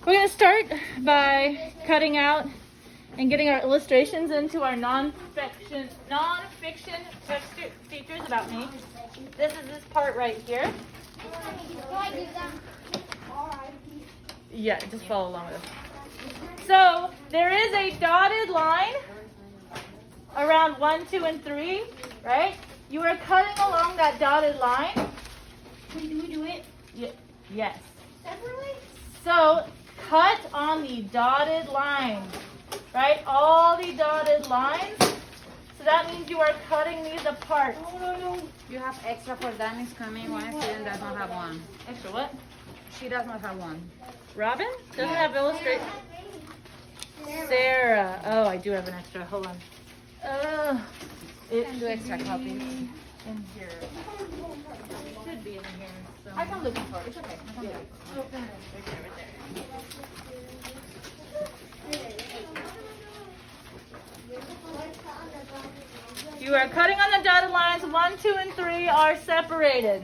We're going to start by cutting out and getting our illustrations into our non-fiction features about me. This is this part right here. Yeah, just follow along with us. So there is a dotted line around 1, 2, and 3, right? You are cutting along that dotted line. Do we do it? Yes. Separately? So cut on the dotted lines, right? All the dotted lines. So that means you are cutting these apart. No. You have extra for Danny's coming. One student does not have one. Extra what? She does not have one. Robin? Doesn't have illustrate. Sarah. Oh, I do have an extra. Hold on. It Do extra copies. in here. It should be in here. So. I can look for it. It's okay. I can look. Open it. Right there. You are cutting on the dotted lines. 1, 2, and 3 are separated.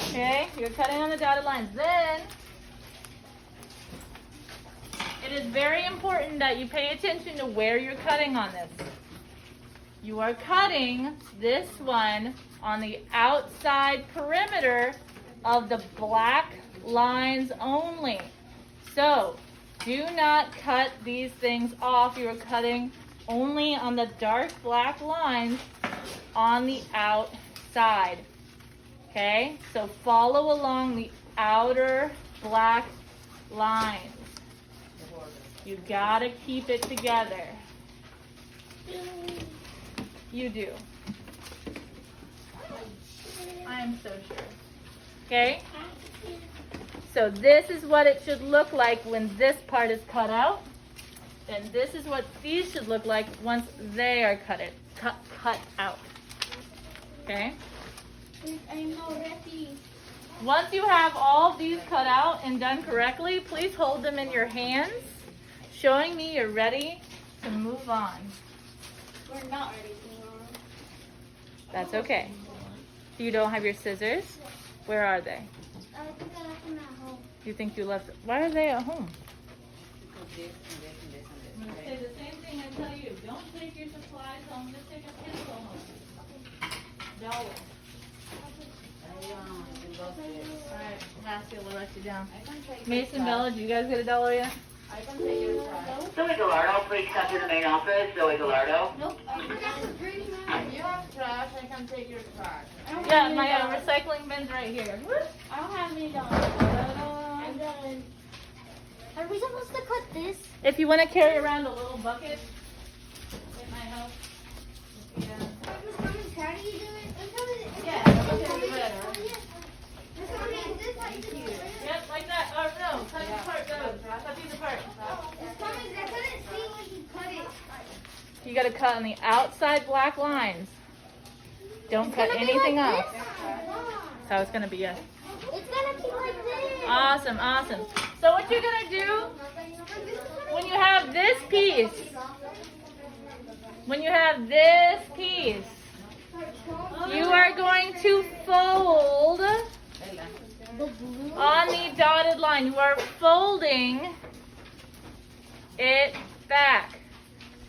Okay, you're cutting on the dotted lines. Then, it is very important that you pay attention to where you're cutting on this. You are cutting this one on the outside perimeter of the black lines only. So, do not cut these things off. You are cutting only on the dark black lines on the outside. Okay, so follow along the outer black lines. You gotta keep it together. You do. I am so sure. Okay? So this is what it should look like when this part is cut out. And this is what these should look like once they are cut out. Okay? I'm already. Once you have all of these cut out and done correctly, please hold them in your hands, showing me you're ready to move on. We're not ready to move on. That's okay. You don't have your scissors? Where are they? I think I left them at home. You think you left? Why are they at home? I'm going to say the same thing I tell you. Don't take your supplies home. Just take a pencil home. Dollar. Alright, Lassie will let you down. Mason, Bella, do you guys get $1 yet? I can take your trash. Zoe Gallardo, please come to the main office. Zoe Gallardo. Nope. You have trash. I can take your trash. Yeah, my recycling bin's right here. I don't have any dollars. I'm done. Are we supposed to cut this? If you want to carry around a little bucket, it might help. Yeah. How do you do it? Yeah, okay, you better. Yep, like that. Oh, no, cut it apart. Cut these apart. You got to cut on the outside black lines. Don't cut anything else. That's how it's going to be. Yes. It's gonna be like this. Awesome, awesome. So what you're going to do when you have this piece, you are going to fold on the dotted line. You are folding it back.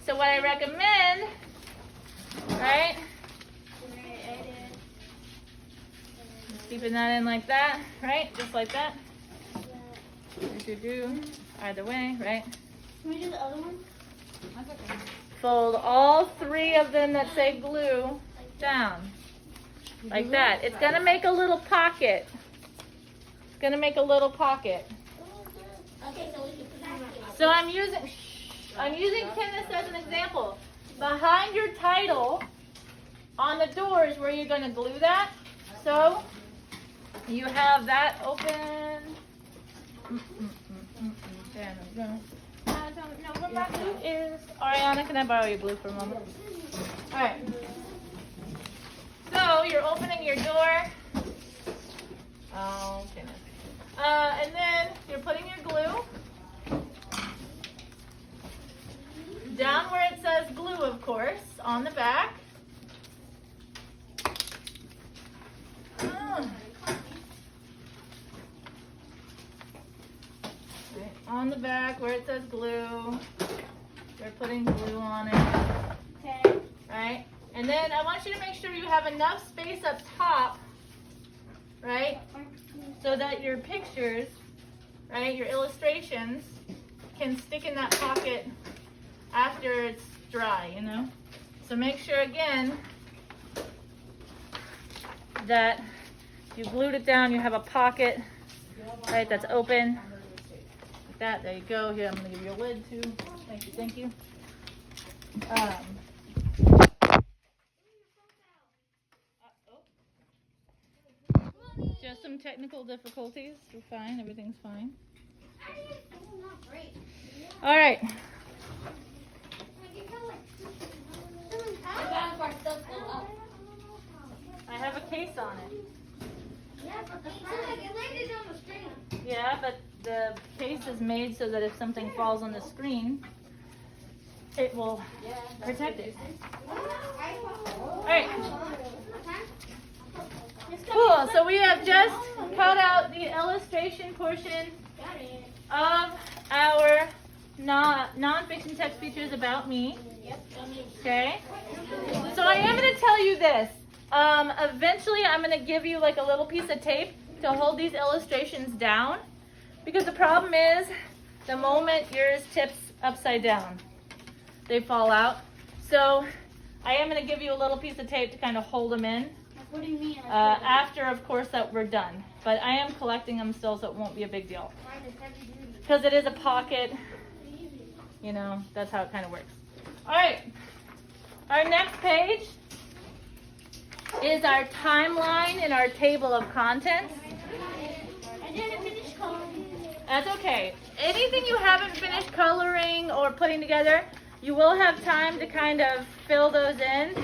So what I recommend, right? Just keeping that in like that, right? Just like that. Do either way, right? Can we do the other one? Fold all 3 of them that say glue down. Like that. It's going to make a little pocket. It's going to make a little pocket. Okay, so we can put them right. So I'm using Kenneth as an example. Behind your title on the door is where you're going to glue that. So you have that open. There we go. No, where my glue is. Ariana, can I borrow your glue for a moment? All right. So you're opening your door. Oh, goodness. And then you're putting your glue down where it says glue, of course, on the back. back where it says glue. We're putting glue on it. Okay. Right? And then I want you to make sure you have enough space up top, right? So that your pictures, right, your illustrations can stick in that pocket after it's dry, you know? So make sure again that you glued it down, you have a pocket, right, that's open. Like that, there you go. Here, I'm gonna give you a lid too. Thank you. Just some technical difficulties. We're fine, everything's fine. All right. I have a case on it. Yeah, but the case is made so that if something falls on the screen, it will protect it. All right. Cool. So we have just cut out the illustration portion of our non-fiction text features about me. Okay. So I am going to tell you this. Eventually, I'm going to give you like a little piece of tape to hold these illustrations down, because the problem is the moment yours tips upside down, they fall out. So I am going to give you a little piece of tape to kind of hold them in. What do you mean? After, of course, that we're done. But I am collecting them still, so it won't be a big deal. Because it is a pocket, you know, that's how it kind of works. All right, our next page is our timeline in our table of contents. I didn't finish coloring. That's okay. Anything you haven't finished coloring or putting together, you will have time to kind of fill those in.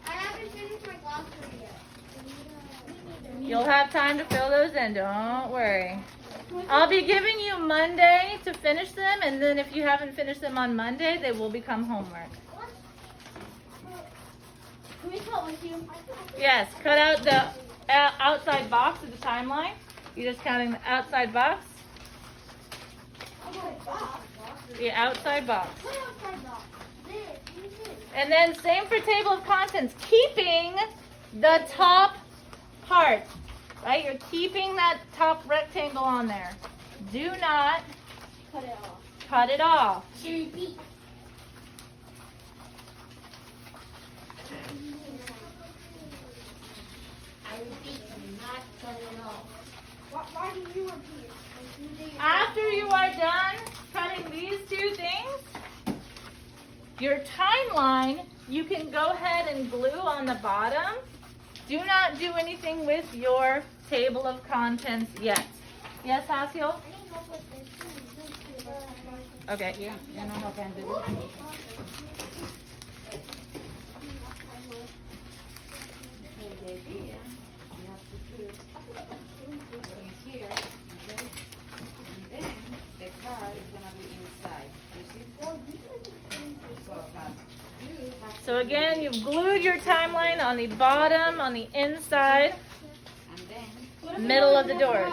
I haven't finished my glossary yet. You'll have time to fill those in, don't worry. I'll be giving you Monday to finish them, and then if you haven't finished them on Monday, they will become homework. Can we cut with you? Yes, cut out the outside box of the timeline. You're just counting the outside box. The outside box. And then same for table of contents, keeping the top part, right? You're keeping that top rectangle on there. Do not Cut it off. cut it off. To repeat. I repeat, do not cut it off. Why do you repeat? After you are done cutting these two things, your timeline, you can go ahead and glue on the bottom. Do not do anything with your table of contents yet. Yes, Hasil? Okay. Yeah, you know how can do it. Here, okay? And then the card is gonna be inside. You see? So again, you've glued your timeline on the bottom, on the inside, And then, middle of the doors.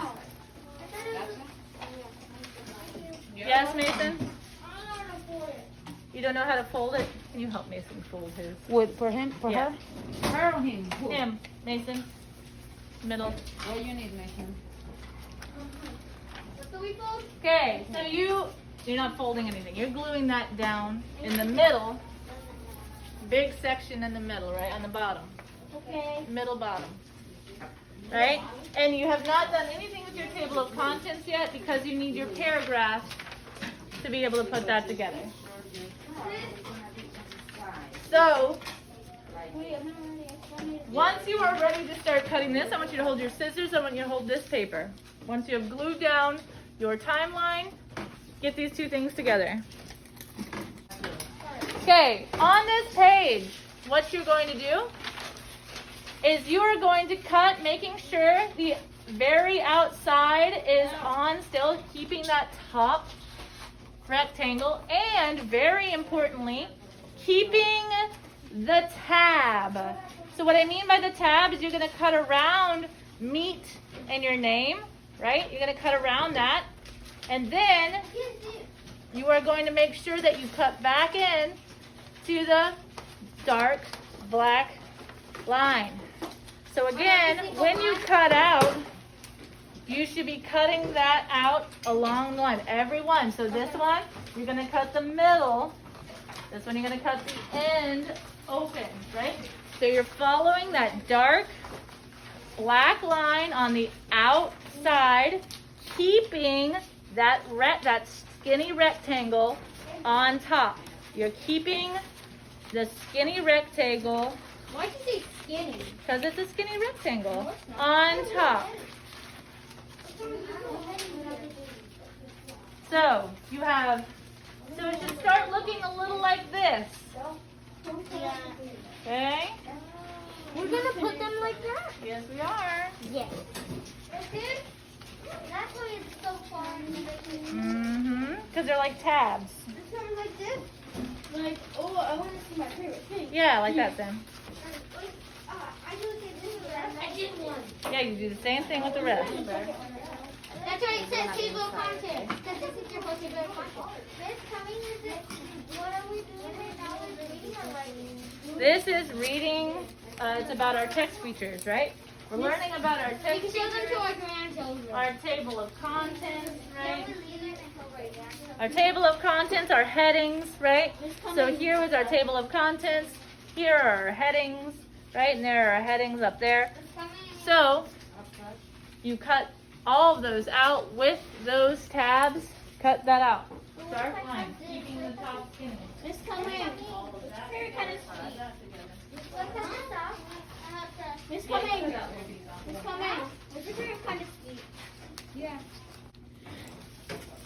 that's Yes, Mason? You don't know how to fold it? Can you help Mason fold his? for him, for Yeah. her? Her or him? Who? Him, Mason. Middle. What you need, Mason? Okay, so you're not folding anything. You're gluing that down in the middle. Big section in the middle, right? On the bottom. Okay. Middle bottom. Right? And you have not done anything with your table of contents yet because you need your paragraph to be able to put that together. So, once you are ready to start cutting this, I want you to hold your scissors. I want you to hold this paper. Once you have glued down your timeline, get these two things together. Okay, on this page, what you're going to do is you are going to cut, making sure the very outside is on still, keeping that top rectangle, and very importantly, keeping the tab. So what I mean by the tab is you're going to cut around meet and your name, right? You're going to cut around that. And then you are going to make sure that you cut back in to the dark black line. So again, when you cut out, you should be cutting that out along the line. Every one. So this one, you're going to cut the middle. This one, you're going to cut the end open, right? So you're following that dark black line on the outside, keeping that skinny rectangle on top. You're keeping the skinny rectangle, Why'd you say skinny? because it's a skinny rectangle, on top. So you have, so it should start looking a little like this. Okay? We're gonna put them like that? Yes, we are. Yes. That's why it's so fun. Mm-hmm. Because they're like tabs. It's kind of like this. Like, oh, I want to see my favorite thing. Yeah, like that, Sam. I do this with that. I did one. Yeah, you do the same thing with the rest. That's why it says table of contents. Because this is your whole table of contents. Miss, coming is this. What are we doing right now? Is reading or writing? This is reading. It's about our text features, right? We're learning about our We text can show them features, to our grandchildren. our table of contents, right? Can we leave it until right now? Our table of contents, our headings, right? So here was our table of contents. Here are our headings, right? And there are our headings up there. So you cut all of those out with those tabs. Cut that out. Dark line, keeping the top skinny. Miss, come in. All of that. Very kind of Cut that together. Miss, Yeah, come cut in. out these off. Miss, come in. This is very kind of sweet. Yeah.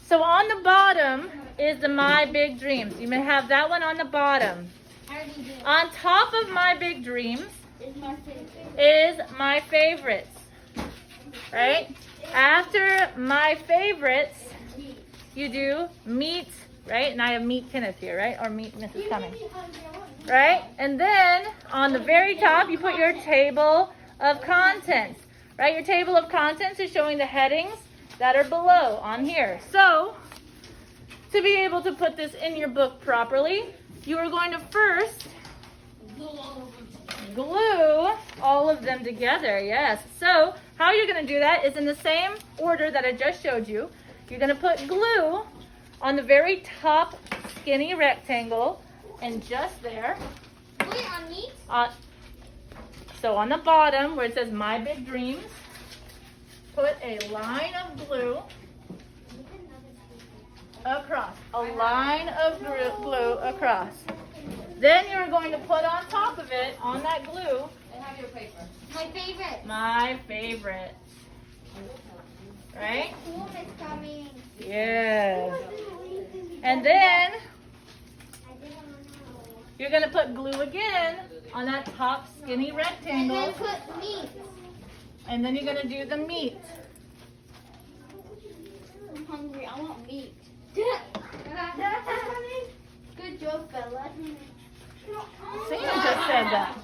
So on the bottom is the My Big Dreams. You may have that one on the bottom. I already did. On top of My Big Dreams It's my favorite. is My Favorites. Right? After My Favorites, you do Meet, right? And I have Meet Kenneth here, right? Or Meet Mrs. Cummings. Right? And then on the very top, you put your table of contents. Right? Your table of contents is showing the headings that are below on here. So, to be able to put this in your book properly, you are going to first glue all of them together. Yes. So, how you're going to do that is in the same order that I just showed you. You're going to put glue on the very top skinny rectangle and just there. Wait, on me? So on the bottom where it says My Big Dreams, put a line of glue across. A line of glue across. Then you're going to put on top of it, on that glue, And have your paper. My favorite. My Favorite. Right? Cool, Miss Cummings. Yes. And then you're going to put glue again on that top skinny And rectangle. then put meat. And then you're going to do the meat. I'm hungry. I want meat. Good joke, Bella. Sam just said that.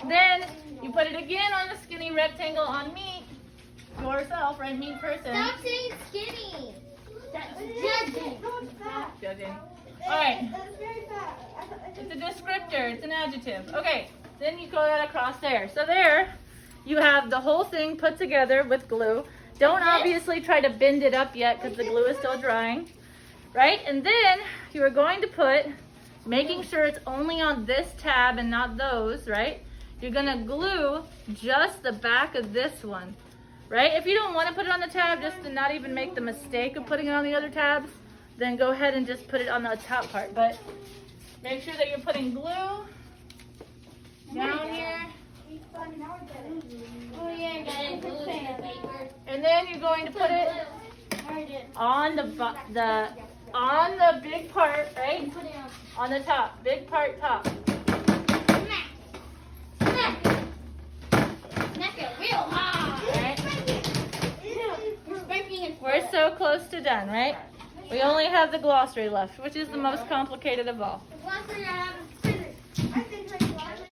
Then you put it again on the skinny rectangle on meat. Yourself, right? Meat person. Stop saying skinny. That's judging. Judging. Alright. It's a descriptor. It's an adjective. Okay. Then you go that across there. So there, you have the whole thing put together with glue. Don't obviously try to bend it up yet because the glue is still drying. Right? And then you are going to put, making sure it's only on this tab and not those, right? You're going to glue just the back of this one. Right? If you don't want to put it on the tab, just to not even make the mistake of putting it on the other tabs, then go ahead and just put it on the top part. But make sure that you're putting glue down here. Oh yeah, got it. Glue to the paper. And then you're going to put it on on the big part, right? Put it on. On the top, big part top. Smack. Smack. Smack it real hard. Right? We're spanking it. We're so close to done, right? We only have the glossary left, which is the most complicated of all. Once we have